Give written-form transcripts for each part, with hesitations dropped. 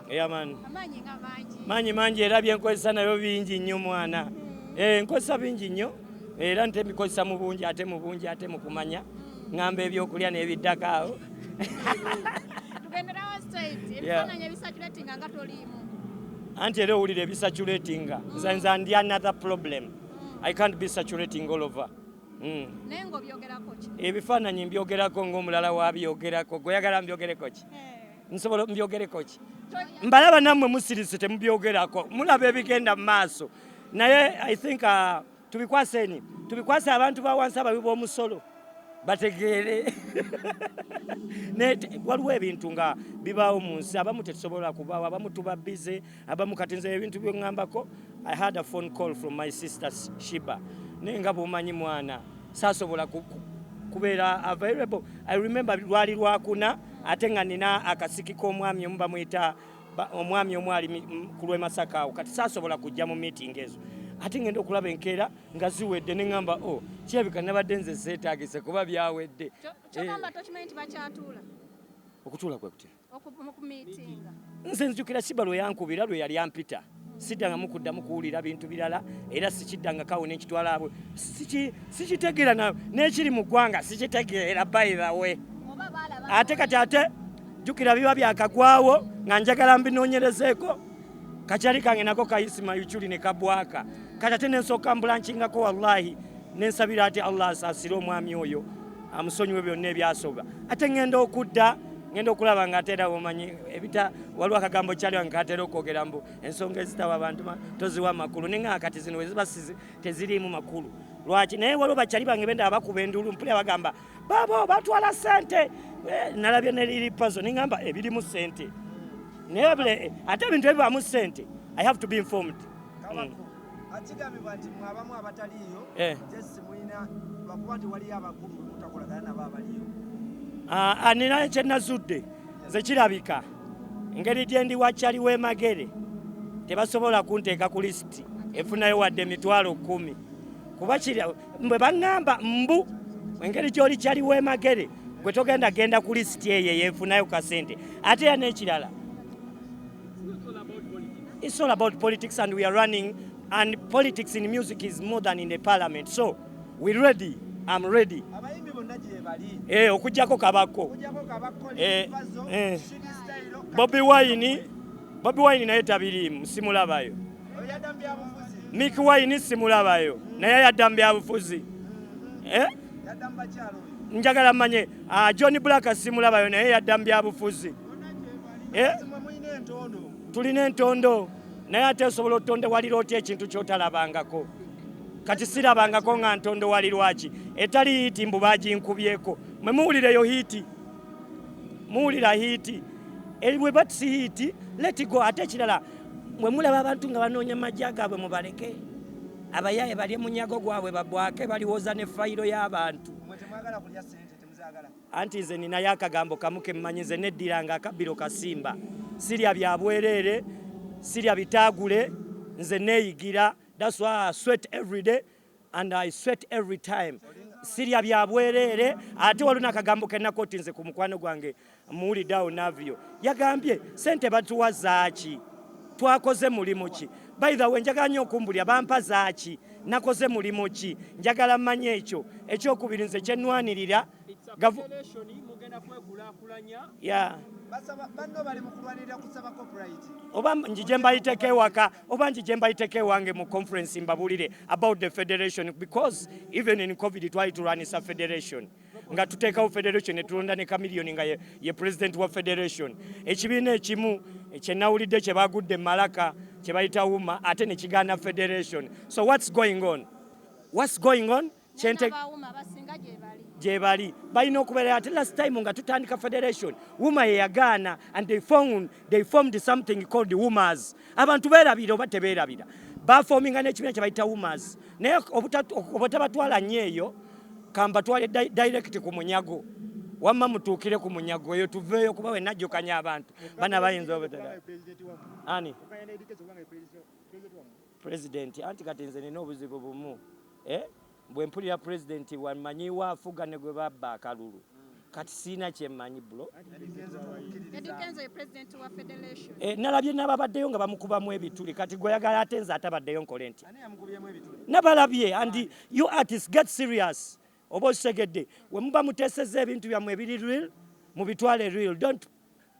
Yeah, man. Manyi era byenkozesa nayo bingi nnyo mwana. Nkozesa bingi nnyo. Era nte bikozesa mu bungi ate mu bungi ate mu kumanya. Ngamba ebyokulya n'ebiddako awo. Tugenderawo straight. Ebifaananyi ebisatulating nga toliimu. Anti era owulira ebisatulating. Nze ndi another problem. I can't be saturating all over. Naye ng'obyogerako ki? Ebifaananyi mbyogerako ng'omulala wabyogerako. Goyagala mbyogereko ki? Nsobola mbyogereko ki? Mbalaba nammwe musirise temubyogerako. Mulaba ebigenda mu maaso. Naye I think tubikwase abantu ba wansi ababi b'omusolo bategeere. Waliwo ebintu nga bibaawo mu nsi abamu tetusobola kubaawo abamu tuba bize abamu kati nze ebintu by'oŋŋambako. I had a phone call from my sister Shiba. Naye nga bw'omanyi mwana saasobola kubeera available. I remember lwali lwakuna ate nga nina akasiki k'omwami omu bamuyita omwami omwali ku lw'e Masaka awo kati saasobola kujja mu meeting ezo ate ngenda okulaba enkeera nga ziwedde ne ŋŋamba kirabika nabadde nze seetaagise kuba byawedde. Kyogamba tokimanyi nti bakyatuula? Okutuula kwe kutya? Okumiitinga. Nze nzijukira Siba lwe yankubira lwe yali ampita. Siddangamu kuddamu kuwulira bintu birala era sikiddangakawo n'ekitwala abwe. Sikitegeera n'ekiri mu ggwanga sikitegeera by the way. Ate kati jukira biba byakagwawo nga njagala mbinoonyerezeeko kakyali kange nako kayisima yuchuli ne kabwaka kati ate nensooka mbulankingako wallahi nensabira ati Allah asaasire omwami oyo amusonyiwe byonna ebyasoba ate ngenda okudda ngenda okulaba nga atera omanyi ebita waliwo akagambo kyali nga atera okwogera mbu ensonga ezitawa abantu toziwa makulu nenga kati zino weziba teziriimu makulu lwaki naye waliwo bakyali bange benda abakuba endulu mpulira bagamba babo batwala sente nalabye neliri pazo ningamba ebirimu sente naye ate ebintu ebibaamu sente I have to be informed. Akigambibwa nti mwabamu abataliiyo jesi mulina bakuba nti waliyo abakulu mutakolagana nabo abaliyo. Nina kyenazudde ze kirabika engeri gye ndi wakyali w'emagere tebasobola kunteeka ku lisiti efunayo wadde emitwalo 10 kuba bwe baŋŋamba mbu engeri gy'oli kyali w'emagere gwe togenda genda ku lisiti eyo yeefunayo kasente ate ya n'ekirala. It's all about politics and we are running and politics in music is more than in the parliament. So we're ready. I'm ready. Abayimbi bonna gye bali. Okujjako Kabako. Bobby Wine naye tabiriimu simulabayo. Mick Wine simulabayo naye yadda mu byabufuzi. Njagala mmanye John Black simulabayo naye yadda mu byabufuzi. Tulina entondo naye ate osobola otonde walira otya ekintu kyotalabangako kati sirabangako nga ntondo wali lwaki etali hiiti mbu baginkubyeko mwe muwulireyo hiiti muwulira hiiti bwe batisi hiiti let go ate ekirala mwe mulaba abantu nga banoonya majja gaabwe mubaleke abayaye balye munyago gwabwe babwake baliwoza ne fayiro y'abantu anti nze ninayo akagambo kamu ke mmanyize neddiranga akabbiro kasimba sirya bya bwereere sirya bitaagule nze neeyigira. That's why I sweat every day and I sweat every time. Sirya bya bwereere ate waluna akagambo ke nakoti nze ku mukwano gwange muwuliddeawo navyo yagambye sente batuwa zaaki twakoze mulimu ki. By the way njagala nnyo okumbulya bampa zaaki nakoze mulimu ki njagala mmanye ekyo ekyokubiri nze kyenwanirira oba njije mbayiteko ewaka oba njije mbayiteko ewange mu conference mbabulire about the federation because even in COVID twali tulwanisa federation nga tuteekawo federation netulonda ne kamiliyoni nga ye president wa federation ekibiina ekimu kyenawulidde kye bagudde Malaka kye bayita UMA ate ne kigaana federation. So what's going on gye bali balina okubeera ate last time nga tutandika federation UMA ye yagaana and they formed something called UMAs. Abantu beerabira oba tebeerabira bafominga n'ekibiina kye bayita UMAs naye obutabatwala nnyo eyo kambatwale direct ku munyago wamma mutuukire ku munyago eyo tuveeyo kuba we najjukanya abantu bana bayinza obutala ani president anti kati nze nina obuzibu bumu bwe mpulira president wamanyiwa afuga ne gwe babba akalulu kati siina kyemmanyi bro. Eddy Kenzo ye president wa federation. Nalabye n'ababaddeyo nga bamukubamu ebituli kati gweyagala ate nze atabaddeyo nkole nti nabalabye and you artists get serious oba osegedde we muba muteeseza ebintu byammwe ebiri real mubitwale real, don't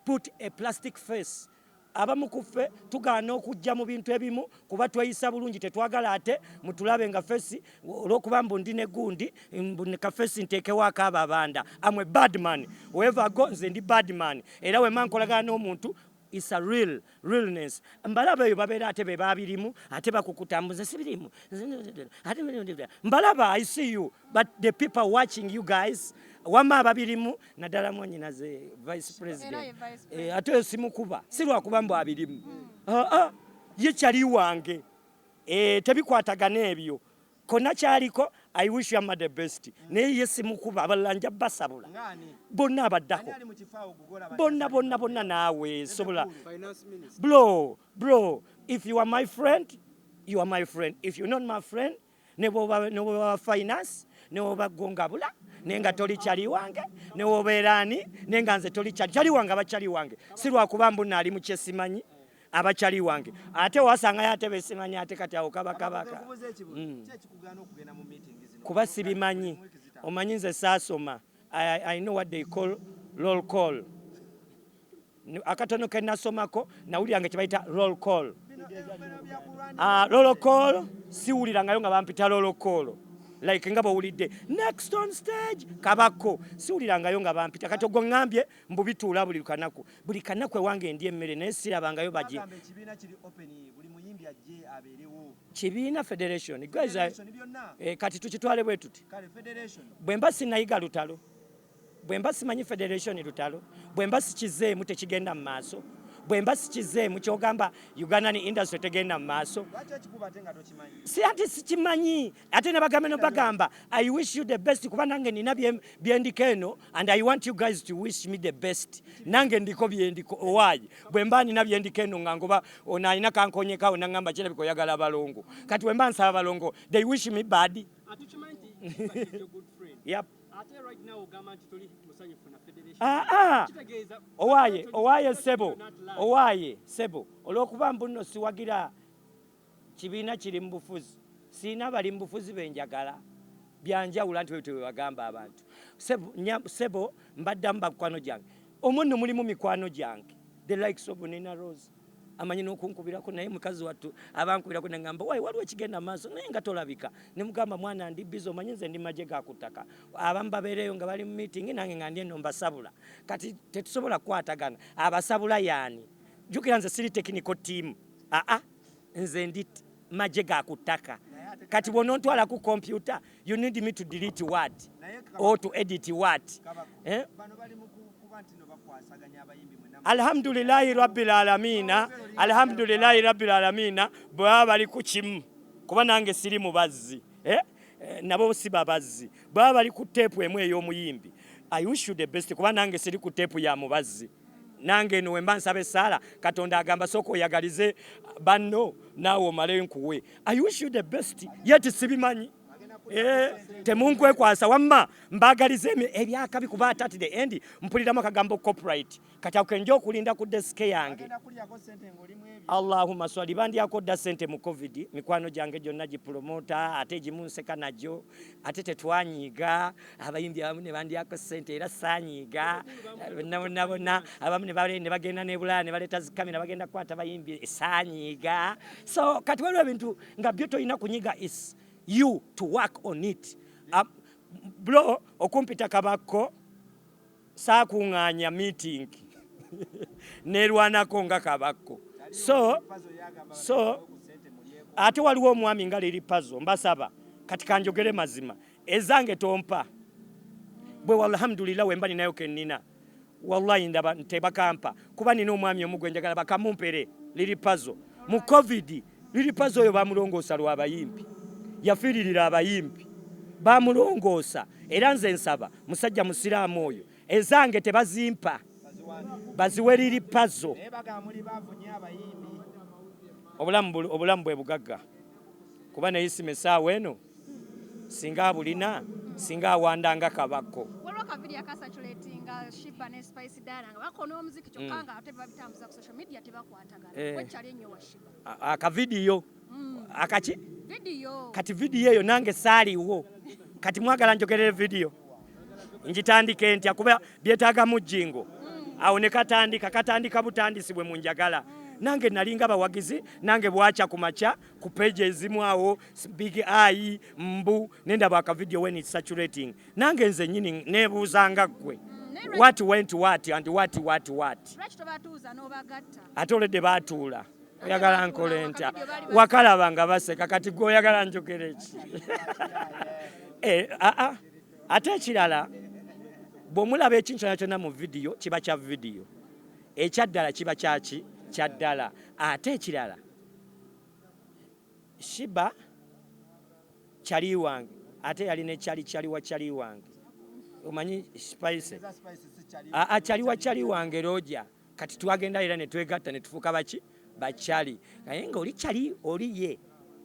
put a plastic face. Abamu kuffe tugaana okujja mu bintu ebimu kuba tweyisa bulungi tetwagala ate mutulabe nga fesi olw'okuba mbu ndi ne gundi kafesi nteekewo akaaba abanda. I'm a bad man. Wherever I go nze ndi bad man. Era we man kolagana n'omuntu is a realness. Mbalaba eyo babeera ate be babirimu ate bakukutambuza sibirimu. Mbalaba I see you but the people watching you guys wama ababirimu naddala mwanyinaze vice president ate simukuba si lwakuba mbu abirimu ye kyali wange tebikwatagana ebyo konna kyaliko I wish you the best naye ye simukuba abalala nja basabula bonna abaddako bonna naawe sobola bro if you are my friend you are my friend, if you're not my friend ne bwoba finance ne bwoba gongabula nenga toli kyali wange ne wobeerani nenga nze toli kyali wange abakyali wange si lwakuba mbu naali mu kyesimanyi abakyali wange ate wasanga ate besimanyi ate kati awo kabakabaka kuba sibimanyi omanyi nze saasoma I know what they call roll call akatono ke nasomako nawulirange kyebayita roll call roll call siwulirangayo nga bampita roll call like nga bawulidde next on stage Kabako siwulirangayo nga bampita kati ogwo ngambye mbu bituula buli kanaku ewange ndi emmere naye sirabangayo baji kibiina federation guys kati tukitwale bwe tuti bwe mba sinayiga lutalo bwe mba simanyi federation lutalo bwe mba sikizeemu tekigenda mu maaso bwe mba sikizeemu kyogamba Ugandan industry tegenda mu maaso si ati sikimanyi ate nabagamba no bagamba I wish you the best kuba nange nina byendiko eno and I want you guys to wish me the best nange ndiko byendiko owaayi bwe mba nina byendiko eno nga ngoba ono alina kankonyekawo nangamba kirabika oyagala balongo kati bwe mba nsaba balongo they wish me bad. Yep. Right now, owaye sebo olw'okuba mbu nno siwagira kibiina kiri mu bufuzi siina bali mu bufuzi benjagala byanjawula nti bwe bagamba abantu sebo mbaddamu bakwano gyange omunno mulimu mikwano gyange the likes of Nina Rose amanyi n'okunkubirako naye mukazi wattu abankubirako nengamba wayi waliwo ekigenda maaso naye nga tolabika ne mugamba mwana ndi bizo omanyi nze ndi maje ga kuttaka abamu babeereyo nga bali mu meeting nange nga ndi eno mbasabula kati tetusobola kukwatagana abasabula yaani jjukira nze siri technical team nze ndi maje ga kuttaka kati bw'onontwala ku computer you need me to delete word or to edit word Alhamdulillahi rabbil alamina bwaba bali ku kimu kuba nange siri mubazzi nabo si babazzi bwaba bali ku teepu emu ey'omuyimbi I wish you the best kuba nange siri ku teepu ya mubazzi nange eno wemba nsabe Saha Katonda agamba sooka oyagalize banno naawe omale nkuwe I wish you the best yet sibimanyi temunkwekwansa wamma mbagalize ebyakabi kuba atati the end mpuliramu akagambo copyright kati akenja okulinda ku deske yange Allahumma swali bandyako dda sente mu covid mikwano gyange gyonna gipromota ate gimunseka najjo ate tetwanyiiga abayimbi abamu ne bandyako sente era saanyiiga bonna abamu ne bagenda ne Bulaya ne baleeta zikamera bagenda kukwata bayimbi saanyiiga so kati waliwo ebintu nga byo tolina kunyiga is you to work on it bro okumpita Kabako saakuŋŋaanya meeting nerwanako nga Kabako so ate waliwo omwami nga liri puzzle mbasaba kati kanjogere mazima ezange tompa bwe alhamdulillah wemba ninayo kennina wallahi ndaba tebakampa kuba nina omwami omu gwe njagala bakamumpere liri puzzle mu covid liri puzzle oyo bamulongoosa lw'abayimbi yafiiririra abayimbi bamulongoosa era nze nsaba musajja musiraamu oyo ezange tebazimpa baziwe liri puzzle obulamu bwe bugagga kuba neyisima essaawa eno singa abulina singa awandanga Kabako waliwo akavidiyo akasatuleti nga Shiba ne Spice Dara nga bakona omuziki kyokka nga ate babitambuza ku social media tebakwatagana wekyali ennyo wa Shiba akavidiyo akaki video kati vidiyo eyo nange saaliwo kati mwagala njogerere vidiyo njitandike ntya kuba byetaaga mujjingo awo ne katandika butandisibwe mu njagala nange nalinga bawagizi nange bwacha kumacha ku page ezimu awo big eye mbu nenda baka video when it's saturating nange nze nyini nebuuzanga gwe what went what and what batuuza n'obagatta atolede batuula oyagala nkole ntya wakalaba nga baseka kati gwe oyagala njogere ki ate ekirala bw'omulaba ekintu kyonna mu vidiyo kiba kya vidiyo ekyaddala kiba kyaki kyaddala ate ekirala Shiba kyali wange ate yali ne kyali wa kyali wange omanyi Spice kyali wange roja kati twagenda era ne twegatta ne tufuuka baki bakyali naye nga oli kyali oli ye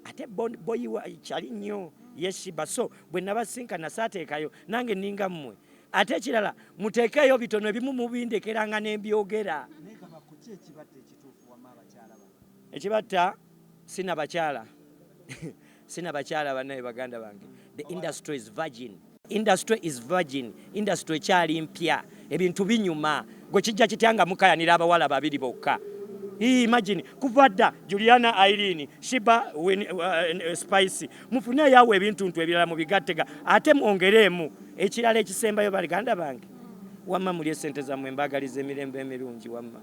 ate boyi wa kyali nnyo ye Shiba so bwe nabasinkana saateekayo nange ninga mmwe ate ekirala muteekeeyo bitono ebimu mubindekeranga n'embyogera ekibatta sina bakyala bannaye baganda bange the industry is virgin industry ekyali mpya ebintu binyuma gwe kijja kityanga mukayanira abawala babiri bokka imagine kuva dda Juliana Irene Shiba Spice mufune yawe ebintu ebirala mu bigattega ate mwongereemu ekirala ekisembayo baganda bange wamma muli esente zammwe mbagaliza emirembe emirungi wamma